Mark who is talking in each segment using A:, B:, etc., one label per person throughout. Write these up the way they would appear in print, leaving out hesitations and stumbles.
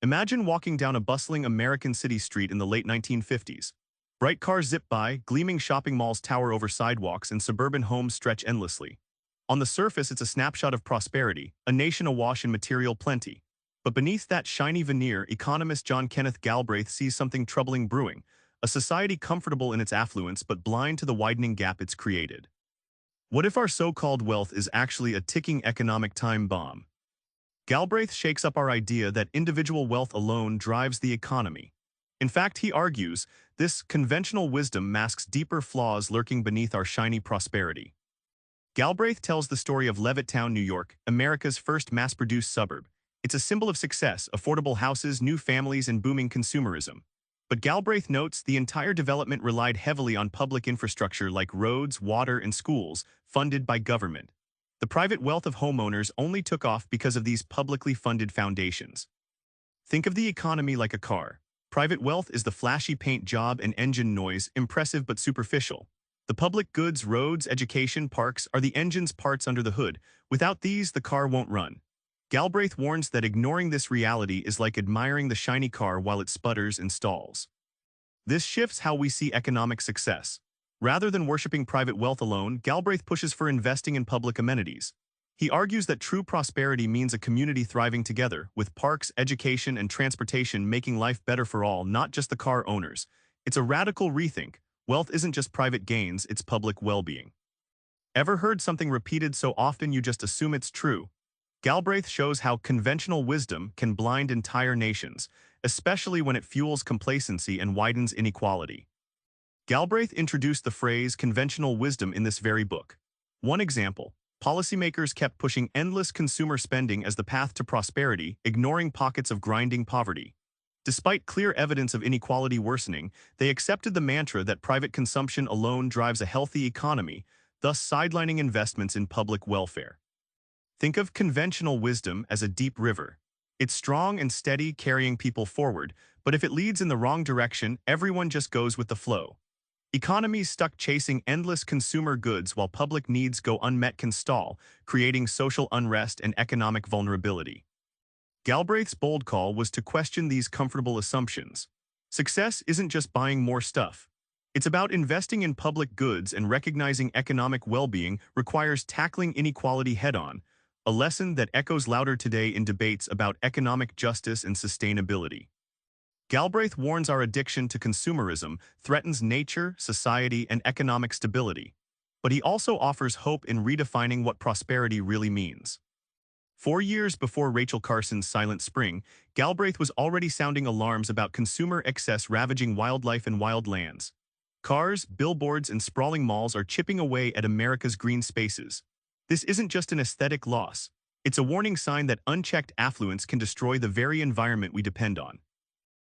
A: Imagine walking down a bustling American city street in the late 1950s. Bright cars zip by, gleaming shopping malls tower over sidewalks, and suburban homes stretch endlessly. On the surface, it's a snapshot of prosperity, a nation awash in material plenty. But beneath that shiny veneer, economist Kenneth Galbraith sees something troubling brewing, a society comfortable in its affluence but blind to the widening gap it's created. What if our so-called wealth is actually a ticking economic time bomb? Galbraith shakes up our idea that individual wealth alone drives the economy. In fact, he argues, this conventional wisdom masks deeper flaws lurking beneath our shiny prosperity. Galbraith tells the story of Levittown, New York, America's first mass-produced suburb. It's a symbol of success, affordable houses, new families, and booming consumerism. But Galbraith notes the entire development relied heavily on public infrastructure like roads, water, and schools, funded by government. The private wealth of homeowners only took off because of these publicly funded foundations. Think of the economy like a car. Private wealth is the flashy paint job and engine noise, impressive but superficial. The public goods, roads, education, parks are the engine's parts under the hood. Without these, the car won't run. Galbraith warns that ignoring this reality is like admiring the shiny car while it sputters and stalls. This shifts how we see economic success. Rather than worshiping private wealth alone, Galbraith pushes for investing in public amenities. He argues that true prosperity means a community thriving together, with parks, education, and transportation making life better for all, not just the car owners. It's a radical rethink. Wealth isn't just private gains, it's public well-being. Ever heard something repeated so often you just assume it's true? Galbraith shows how conventional wisdom can blind entire nations, especially when it fuels complacency and widens inequality. Galbraith introduced the phrase conventional wisdom in this very book. One example, policymakers kept pushing endless consumer spending as the path to prosperity, ignoring pockets of grinding poverty. Despite clear evidence of inequality worsening, they accepted the mantra that private consumption alone drives a healthy economy, thus sidelining investments in public welfare. Think of conventional wisdom as a deep river. It's strong and steady, carrying people forward, but if it leads in the wrong direction, everyone just goes with the flow. Economies stuck chasing endless consumer goods while public needs go unmet can stall, creating social unrest and economic vulnerability. Galbraith's bold call was to question these comfortable assumptions. Success isn't just buying more stuff. It's about investing in public goods, and recognizing economic well-being requires tackling inequality head-on, a lesson that echoes louder today in debates about economic justice and sustainability. Galbraith warns our addiction to consumerism threatens nature, society, and economic stability. But he also offers hope in redefining what prosperity really means. 4 years before Rachel Carson's Silent Spring, Galbraith was already sounding alarms about consumer excess ravaging wildlife and wild lands. Cars, billboards, and sprawling malls are chipping away at America's green spaces. This isn't just an aesthetic loss. It's a warning sign that unchecked affluence can destroy the very environment we depend on.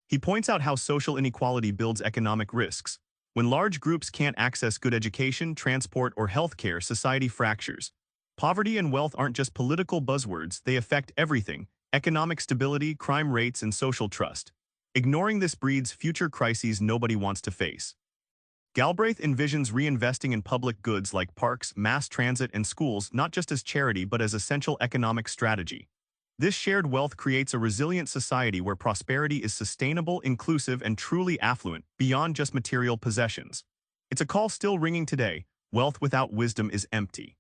A: He points out how social inequality builds economic risks. When large groups can't access good education, transport, or healthcare, society fractures. Poverty and wealth aren't just political buzzwords, they affect everything: economic stability, crime rates, and social trust. Ignoring this breeds future crises nobody wants to face. Galbraith envisions reinvesting in public goods like parks, mass transit, and schools not just as charity but as essential economic strategy. This shared wealth creates a resilient society where prosperity is sustainable, inclusive, and truly affluent, beyond just material possessions. It's a call still ringing today: wealth without wisdom is empty.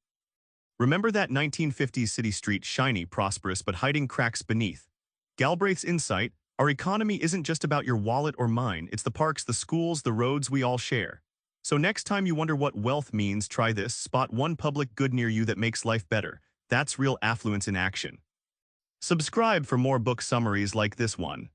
A: Remember that 1950s city street, shiny, prosperous, but hiding cracks beneath. Galbraith's insight: our economy isn't just about your wallet or mine, it's the parks, the schools, the roads we all share. So next time you wonder what wealth means, try this: spot one public good near you that makes life better. That's real affluence in action. Subscribe for more book summaries like this one.